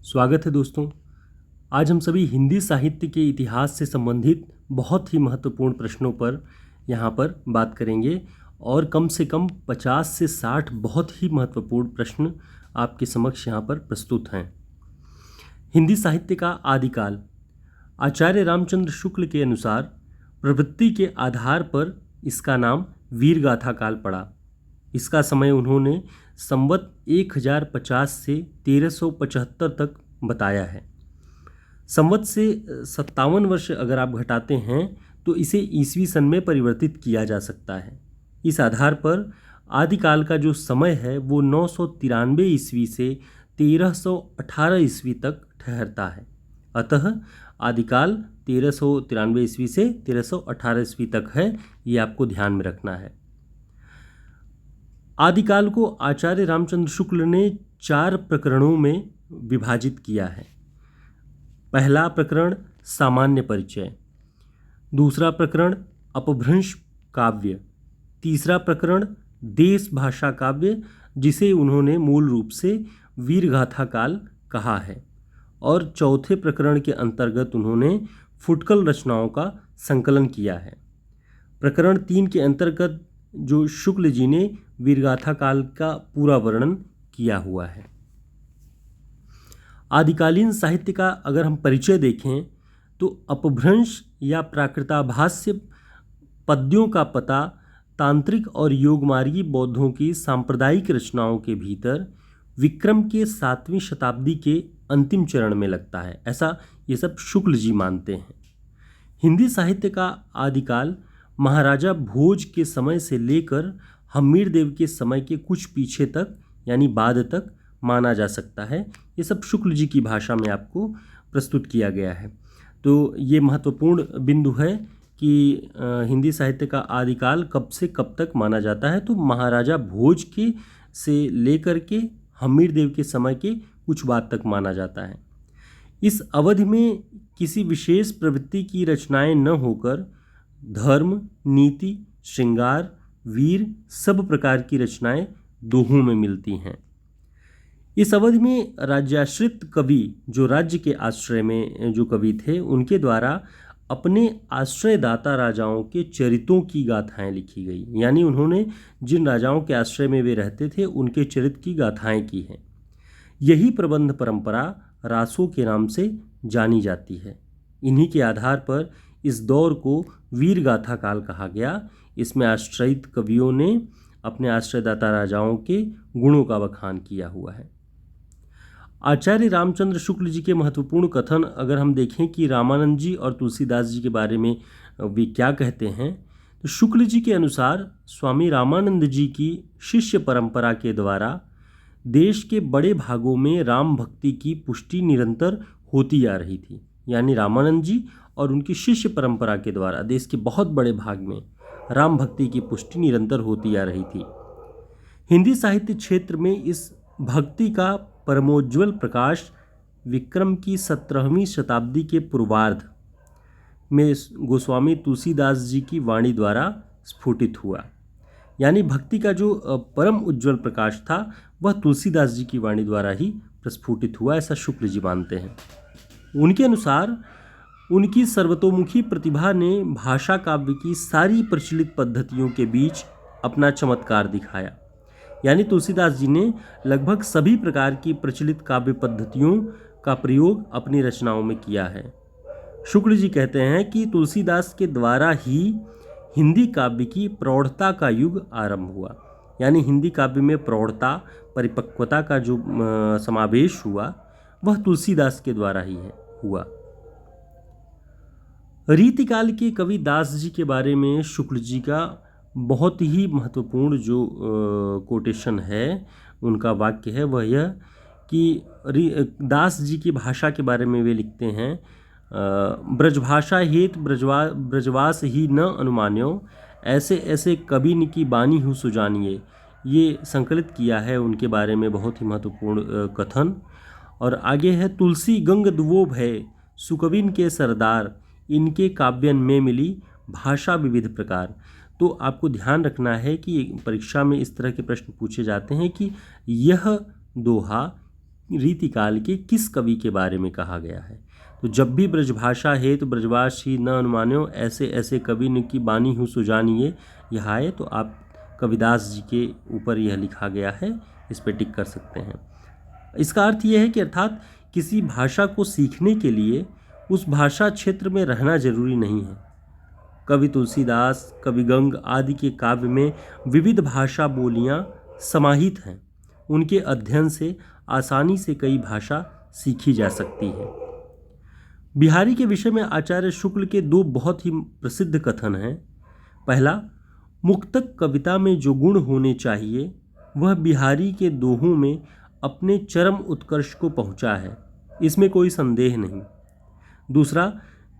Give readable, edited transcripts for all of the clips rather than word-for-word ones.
स्वागत है दोस्तों। आज हम सभी हिंदी साहित्य के इतिहास से संबंधित बहुत ही महत्वपूर्ण प्रश्नों पर यहाँ पर बात करेंगे और कम से कम 50 से 60 बहुत ही महत्वपूर्ण प्रश्न आपके समक्ष यहाँ पर प्रस्तुत हैं। हिंदी साहित्य का आदिकाल। आचार्य रामचंद्र शुक्ल के अनुसार प्रवृत्ति के आधार पर इसका नाम वीरगाथा काल पड़ा। इसका समय उन्होंने संवत 1050 से 1375 तक बताया है। संवत से 57 वर्ष अगर आप घटाते हैं तो इसे ईसवी सन में परिवर्तित किया जा सकता है। इस आधार पर आदिकाल का जो समय है वो 993 ईस्वी से 1318 ईस्वी तक ठहरता है। अतः आदिकाल 1393 ईस्वी से 1318 ईस्वी तक है, ये आपको ध्यान में रखना है। आदिकाल को आचार्य रामचंद्र शुक्ल ने 4 प्रकरणों में विभाजित किया है। पहला प्रकरण सामान्य परिचय, दूसरा प्रकरण अपभ्रंश काव्य, तीसरा प्रकरण देश भाषा काव्य जिसे उन्होंने मूल रूप से वीरगाथा काल कहा है, और चौथे प्रकरण के अंतर्गत उन्होंने फुटकल रचनाओं का संकलन किया है। प्रकरण 3 के अंतर्गत जो शुक्ल जी ने वीरगाथा काल का पूरा वर्णन किया हुआ है। आदिकालीन साहित्य का अगर हम परिचय देखें तो अपभ्रंश या प्राकृताभाष्य पद्यों का पता तांत्रिक और योगमार्गी बौद्धों की सांप्रदायिक रचनाओं के भीतर विक्रम के 7वीं शताब्दी के अंतिम चरण में लगता है, ऐसा ये सब शुक्ल जी मानते हैं। हिंदी साहित्य का आदिकाल महाराजा भोज के समय से लेकर हम्मीरदेव के समय के कुछ पीछे तक यानी बाद तक माना जा सकता है। ये सब शुक्ल जी की भाषा में आपको प्रस्तुत किया गया है। तो ये महत्वपूर्ण बिंदु है कि हिंदी साहित्य का आदिकाल कब से कब तक माना जाता है। तो महाराजा भोज के से लेकर के हम्मीरदेव के समय के कुछ बाद तक माना जाता है। इस अवधि में किसी विशेष प्रवृत्ति की रचनाएं न होकर धर्म, नीति, श्रृंगार, वीर सब प्रकार की रचनाएं दोहों में मिलती हैं। इस अवधि में राज्याश्रित कवि, जो राज्य के आश्रय में जो कवि थे, उनके द्वारा अपने आश्रयदाता राजाओं के चरितों की गाथाएं लिखी गई, यानी उन्होंने जिन राजाओं के आश्रय में वे रहते थे उनके चरित की गाथाएं की हैं। यही प्रबंध परंपरा रासों के नाम से जानी जाती है। इन्हीं के आधार पर इस दौर को वीरगाथा काल कहा गया। इसमें आश्रयित कवियों ने अपने आश्रयदाता राजाओं के गुणों का बखान किया हुआ है। आचार्य रामचंद्र शुक्ल जी के महत्वपूर्ण कथन अगर हम देखें कि रामानंद जी और तुलसीदास जी के बारे में वे क्या कहते हैं, तो शुक्ल जी के अनुसार स्वामी रामानंद जी की शिष्य परंपरा के द्वारा देश के बड़े भागों में राम भक्ति की पुष्टि निरंतर होती आ रही थी। यानी रामानंद जी और उनकी शिष्य परंपरा के द्वारा देश के बहुत बड़े भाग में राम भक्ति की पुष्टि निरंतर होती आ रही थी। हिंदी साहित्य क्षेत्र में इस भक्ति का परमोज्वल प्रकाश विक्रम की 17वीं शताब्दी के पूर्वार्ध में गोस्वामी तुलसीदास जी की वाणी द्वारा स्फुटित हुआ। यानी भक्ति का जो परम उज्ज्वल प्रकाश था वह तुलसीदास जी की वाणी द्वारा ही प्रस्फुटित हुआ, ऐसा शुक्ल जी मानते हैं। उनके अनुसार उनकी सर्वतोमुखी प्रतिभा ने भाषा काव्य की सारी प्रचलित पद्धतियों के बीच अपना चमत्कार दिखाया। यानी तुलसीदास जी ने लगभग सभी प्रकार की प्रचलित काव्य पद्धतियों का प्रयोग अपनी रचनाओं में किया है। शुक्ल जी कहते हैं कि तुलसीदास के द्वारा ही हिंदी काव्य की प्रौढ़ता का युग आरंभ हुआ। यानी हिंदी काव्य में प्रौढ़ता, परिपक्वता का जो समावेश हुआ वह तुलसीदास के द्वारा ही हुआ। रीतिकाल के कवि दास जी के बारे में शुक्ल जी का बहुत ही महत्वपूर्ण जो कोटेशन है, उनका वाक्य है वह यह कि दास जी की भाषा के बारे में वे लिखते हैं, ब्रजभाषा हेत ब्रजवास ही न अनुमान्यो, ऐसे ऐसे कवि न की बानी हूँ सुजानिए। ये संकलित किया है उनके बारे में बहुत ही महत्वपूर्ण कथन। और आगे है, तुलसी गंग दुवो भय सुकविन के सरदार, इनके काव्यन में मिली भाषा विविध प्रकार। तो आपको ध्यान रखना है कि परीक्षा में इस तरह के प्रश्न पूछे जाते हैं कि यह दोहा रीतिकाल के किस कवि के बारे में कहा गया है? तो जब भी ब्रजभाषा हेतु ब्रजवास ही न अनुमान्यो, ऐसे ऐसे कवि न की बानी हूँ सुजानिए, यह आए तो आप कविदास जी के ऊपर यह लिखा गया है, इस पर टिक कर सकते हैं। इसका अर्थ यह है कि अर्थात किसी भाषा को सीखने के लिए उस भाषा क्षेत्र में रहना जरूरी नहीं है। कवि तुलसीदास, कवि गंग आदि के काव्य में विविध भाषा बोलियां समाहित हैं। उनके अध्ययन से आसानी से कई भाषा सीखी जा सकती है। बिहारी के विषय में आचार्य शुक्ल के दो बहुत ही प्रसिद्ध कथन हैं। पहला, मुक्तक कविता में जो गुण होने चाहिए वह बिहारी के दोहों में अपने चरम उत्कर्ष को पहुंचा है, इसमें कोई संदेह नहीं। दूसरा,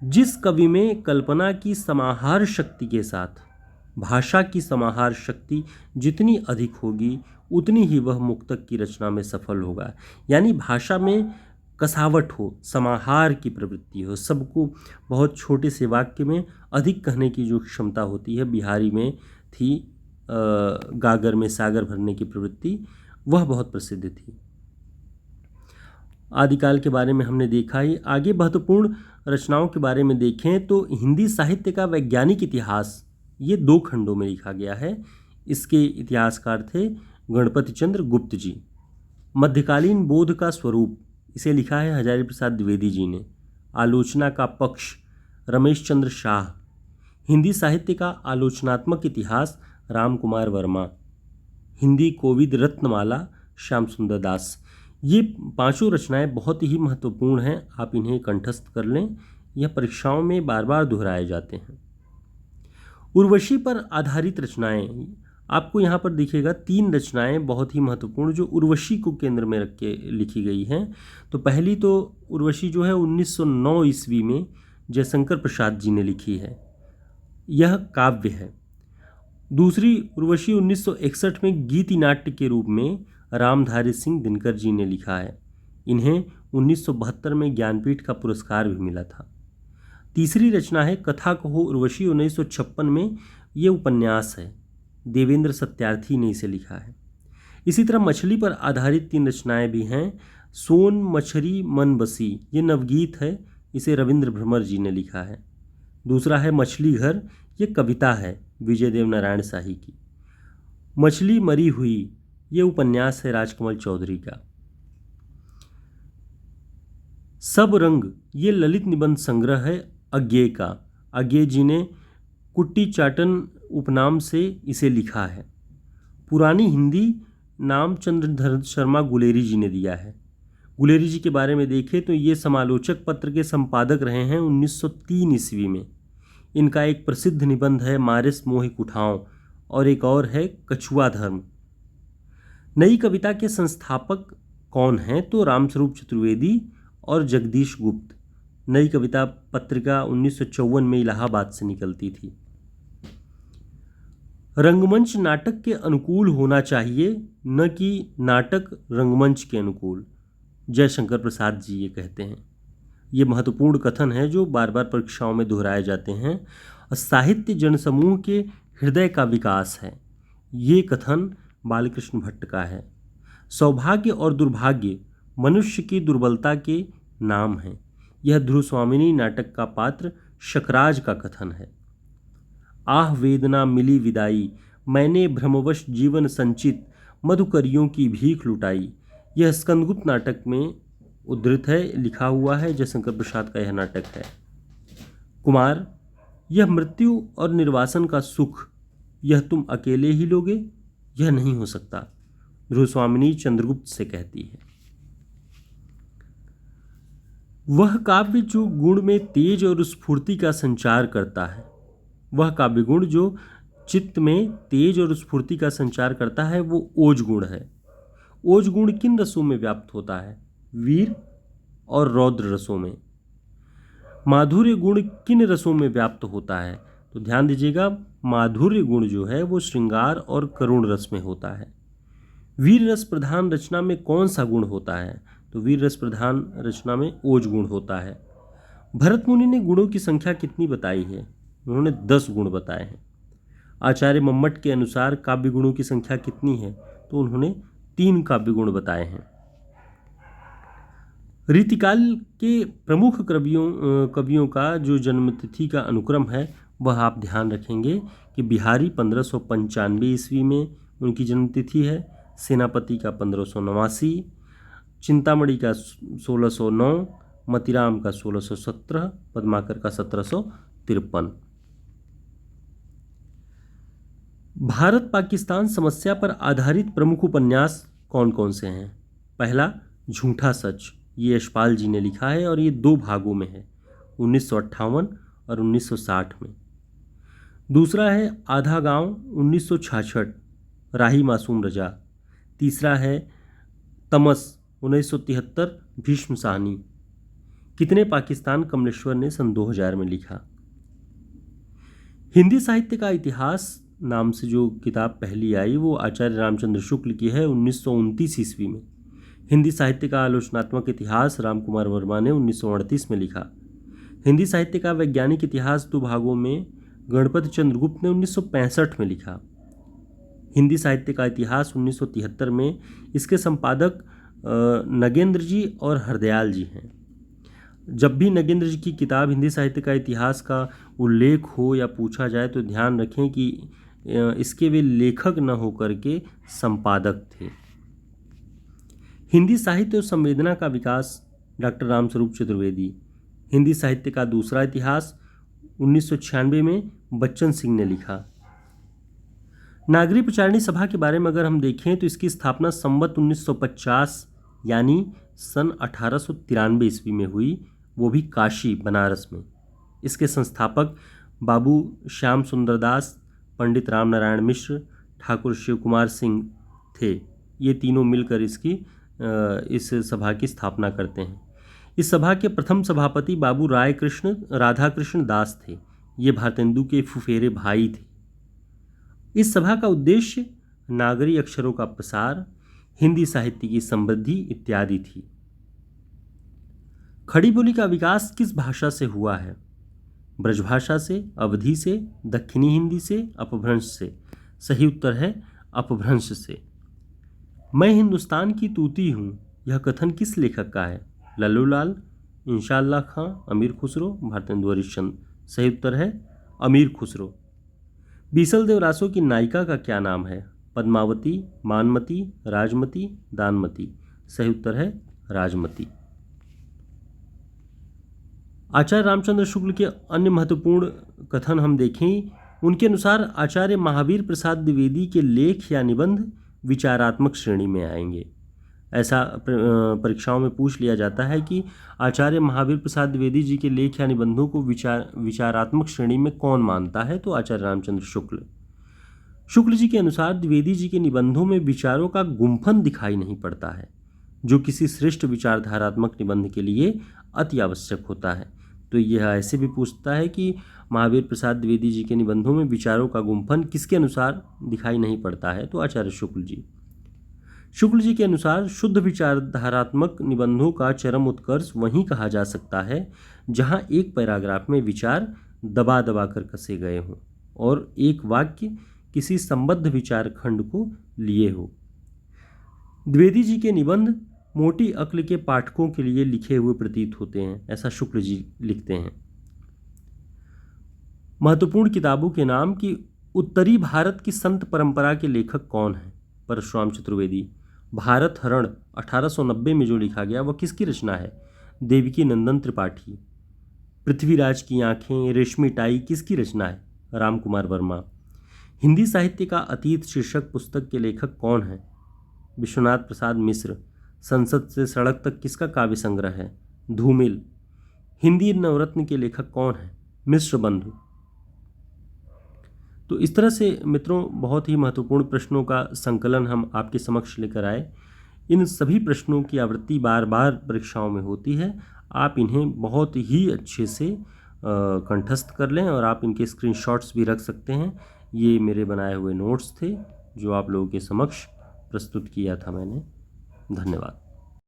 जिस कवि में कल्पना की समाहार शक्ति के साथ भाषा की समाहार शक्ति जितनी अधिक होगी उतनी ही वह मुक्तक की रचना में सफल होगा। यानी भाषा में कसावट हो, समाहार की प्रवृत्ति हो, सबको बहुत छोटे से वाक्य में अधिक कहने की जो क्षमता होती है, बिहारी में थी। गागर में सागर भरने की प्रवृत्ति वह बहुत प्रसिद्ध थी। आदिकाल के बारे में हमने देखा ही। आगे महत्वपूर्ण रचनाओं के बारे में देखें तो हिंदी साहित्य का वैज्ञानिक इतिहास ये 2 खंडों में लिखा गया है। इसके इतिहासकार थे गणपति चंद्र गुप्त जी। मध्यकालीन बोध का स्वरूप इसे लिखा है हजारी प्रसाद द्विवेदी जी ने। आलोचना का पक्ष रमेश चंद्र शाह। हिंदी साहित्य का आलोचनात्मक इतिहास राम कुमार वर्मा। हिंदी कोविद रत्नमाला श्याम सुंदर दास। ये 5 रचनाएं बहुत ही महत्वपूर्ण हैं, आप इन्हें कंठस्थ कर लें, यह परीक्षाओं में बार बार दोहराए जाते हैं। उर्वशी पर आधारित रचनाएं आपको यहाँ पर दिखेगा 3 रचनाएं बहुत ही महत्वपूर्ण जो उर्वशी को केंद्र में रख के लिखी गई हैं। तो पहली तो उर्वशी जो है 1909 ईस्वी में जयशंकर प्रसाद जी ने लिखी है, यह काव्य है। दूसरी उर्वशी 1961 में गीति नाट्य के रूप में रामधारी सिंह दिनकर जी ने लिखा है। इन्हें 1972 में ज्ञानपीठ का पुरस्कार भी मिला था। तीसरी रचना है कथा कहो उर्वशी, 1956 में ये उपन्यास है, देवेंद्र सत्यार्थी ने इसे लिखा है। इसी तरह मछली पर आधारित 3 रचनाएं भी हैं। सोन मछरी मन बसी, ये नवगीत है, इसे रविंद्र भ्रमर जी ने लिखा है। दूसरा है मछली घर, ये कविता है विजय देव नारायण शाही की। मछली मरी हुई, ये उपन्यास है राजकमल चौधरी का। सब रंग, ये ललित निबंध संग्रह है अज्ञे का। अज्ञे जी ने कुट्टी चाटन उपनाम से इसे लिखा है। पुरानी हिंदी नाम चंद्रधर शर्मा गुलेरी जी ने दिया है। गुलेरी जी के बारे में देखें तो ये समालोचक पत्र के संपादक रहे हैं 1903 ईस्वी में। इनका एक प्रसिद्ध निबंध है मारिस मोहि कुठाओं और एक और है कछुआ धर्म। नई कविता के संस्थापक कौन हैं? तो रामस्वरूप चतुर्वेदी और जगदीश गुप्त। नई कविता पत्रिका 1954 में इलाहाबाद से निकलती थी। रंगमंच नाटक के अनुकूल होना चाहिए, न कि नाटक रंगमंच के अनुकूल। जयशंकर प्रसाद जी ये कहते हैं। ये महत्वपूर्ण कथन है जो बार बार परीक्षाओं में दोहराए जाते हैं। और साहित्य जनसमूह के हृदय का विकास है, ये कथन बालकृष्ण भट्ट का है। सौभाग्य और दुर्भाग्य मनुष्य की दुर्बलता के नाम हैं, यह ध्रुवस्वामिनी नाटक का पात्र शकराज का कथन है। आह वेदना मिली विदाई, मैंने भ्रमवश जीवन संचित, मधुकरियों की भीख लुटाई, यह स्कंदगुप्त नाटक में उद्धृत है, लिखा हुआ है, जयशंकर प्रसाद का यह नाटक है। कुमार, यह मृत्यु और निर्वासन का सुख, यह तुम अकेले ही लोगे, यह नहीं हो सकता, ध्रुवस्वामिनी चंद्रगुप्त से कहती है। वह काव्य जो गुण में तेज और स्फूर्ति का संचार करता है, वह काव्य गुण जो चित्त में तेज और स्फूर्ति का संचार करता है, वो ओज गुण है। ओज गुण किन रसों में व्याप्त होता है? वीर और रौद्र रसों में। माधुर्य गुण किन रसों में व्याप्त होता है? तो ध्यान दीजिएगा, माधुर्य गुण जो है वो श्रृंगार और करुण रस में होता है। वीर रस प्रधान रचना में कौन सा गुण होता है? तो वीर रस प्रधान रचना में ओज गुण होता है। भरत मुनि ने गुणों की संख्या कितनी बताई है? उन्होंने 10 गुण बताए हैं। आचार्य मम्मट के अनुसार काव्य गुणों की संख्या कितनी है? तो उन्होंने 3 काव्य गुण बताए हैं। रीतिकाल के प्रमुख कवियों का जो जन्मतिथि का अनुक्रम है वह आप ध्यान रखेंगे कि बिहारी 1595 ईस्वी में उनकी जन्मतिथि है, सेनापति का 1589, चिंतामणि का 1609, मतीराम का 1617, पद्माकर का 1753। भारत पाकिस्तान समस्या पर आधारित प्रमुख उपन्यास कौन कौन से हैं? पहला, झूठा सच, ये यशपाल जी ने लिखा है और ये 2 भागों में है, 1958 और 1960 में। दूसरा है आधा गांव, 1966, राही मासूम रजा। तीसरा है तमस, 1973, भीष्म साहनी। कितने पाकिस्तान, कमलेश्वर ने सन 2000 में लिखा। हिंदी साहित्य का इतिहास नाम से जो किताब पहली आई वो आचार्य रामचंद्र शुक्ल की है, 1929 ईस्वी में। हिंदी साहित्य का आलोचनात्मक इतिहास रामकुमार वर्मा ने 1938 में लिखा। हिंदी साहित्य का वैज्ञानिक इतिहास 2 भागों में गणपति चंद्रगुप्त ने 1965 में लिखा। हिंदी साहित्य का इतिहास 1973 में इसके संपादक नगेंद्र जी और हरदयाल जी हैं। जब भी नगेंद्र जी की किताब हिंदी साहित्य का इतिहास का उल्लेख हो या पूछा जाए तो ध्यान रखें कि इसके वे लेखक न होकर के संपादक थे। हिंदी साहित्य और संवेदना का विकास, डॉक्टर रामस्वरूप चतुर्वेदी। हिंदी साहित्य का दूसरा इतिहास 1996 में बच्चन सिंह ने लिखा। नागरी प्रचारणी सभा के बारे में अगर हम देखें तो इसकी स्थापना संवत 1950 यानी सन 1893 ईस्वी में हुई, वो भी काशी, बनारस में। इसके संस्थापक बाबू श्याम सुंदर दास, पंडित राम नारायण मिश्र, ठाकुर शिव कुमार सिंह थे। ये तीनों मिलकर इस सभा की स्थापना करते हैं। इस सभा के प्रथम सभापति बाबू राधा कृष्ण दास थे। ये भारतेंदु के फुफेरे भाई थे। इस सभा का उद्देश्य नागरी अक्षरों का प्रसार, हिंदी साहित्य की समृद्धि इत्यादि थी। खड़ी बोली का विकास किस भाषा से हुआ है? ब्रजभाषा से, अवधी से, दक्षिणी हिंदी से, अपभ्रंश से। सही उत्तर है अपभ्रंश से। मैं हिंदुस्तान की तूती हूँ, यह कथन किस लेखक का है? लल्लू लाल, इंशाअल्लाह खां, अमीर खुसरो, भारतेंदु हरिश्चंद्र। सही उत्तर है अमीर खुसरो। बीसल देव रासो की नायिका का क्या नाम है? पद्मावती, मानमती, राजमती, दानमती। सही उत्तर है राजमती। आचार्य रामचंद्र शुक्ल के अन्य महत्वपूर्ण कथन हम देखें, उनके अनुसार आचार्य महावीर प्रसाद द्विवेदी के लेख या निबंध विचारात्मक श्रेणी में आएंगे। ऐसा परीक्षाओं में पूछ लिया जाता है कि आचार्य महावीर प्रसाद द्विवेदी जी के लेख या निबंधों को विचारात्मक श्रेणी में कौन मानता है? तो आचार्य रामचंद्र शुक्ल जी के अनुसार द्विवेदी जी के निबंधों में विचारों का गुंफन दिखाई नहीं पड़ता है, जो किसी श्रेष्ठ विचारधारात्मक निबंध के लिए अति आवश्यक होता है। तो यह ऐसे भी पूछता है कि महावीर प्रसाद द्विवेदी जी के निबंधों में विचारों का गुंफन किसके अनुसार दिखाई नहीं पड़ता है? तो आचार्य शुक्ल जी के अनुसार शुद्ध विचारधारात्मक निबंधों का चरम उत्कर्ष वहीं कहा जा सकता है जहां एक पैराग्राफ में विचार दबा दबा कर कसे गए हों और एक वाक्य किसी संबद्ध विचार खंड को लिए हो। द्विवेदी जी के निबंध मोटी अक्ल के पाठकों के लिए लिखे हुए प्रतीत होते हैं, ऐसा शुक्ल जी लिखते हैं। महत्वपूर्ण किताबों के नाम कि उत्तरी भारत की संत परंपरा के लेखक कौन हैं? परशुराम चतुर्वेदी। भारत हरण 1890 में जो लिखा गया वह किसकी रचना है? देवकी नंदन त्रिपाठी। पृथ्वीराज की आंखें, रेशमी टाई किसकी रचना है? रामकुमार वर्मा। हिंदी साहित्य का अतीत शीर्षक पुस्तक के लेखक कौन हैं? विश्वनाथ प्रसाद मिश्र। संसद से सड़क तक किसका काव्य संग्रह है? धूमिल। हिंदी नवरत्न के लेखक कौन हैं? मिश्र बंधु। तो इस तरह से मित्रों बहुत ही महत्वपूर्ण प्रश्नों का संकलन हम आपके समक्ष लेकर आए। इन सभी प्रश्नों की आवृत्ति बार बार परीक्षाओं में होती है। आप इन्हें बहुत ही अच्छे से कंठस्थ कर लें और आप इनके स्क्रीनशॉट्स भी रख सकते हैं। ये मेरे बनाए हुए नोट्स थे जो आप लोगों के समक्ष प्रस्तुत किया था मैंने। धन्यवाद।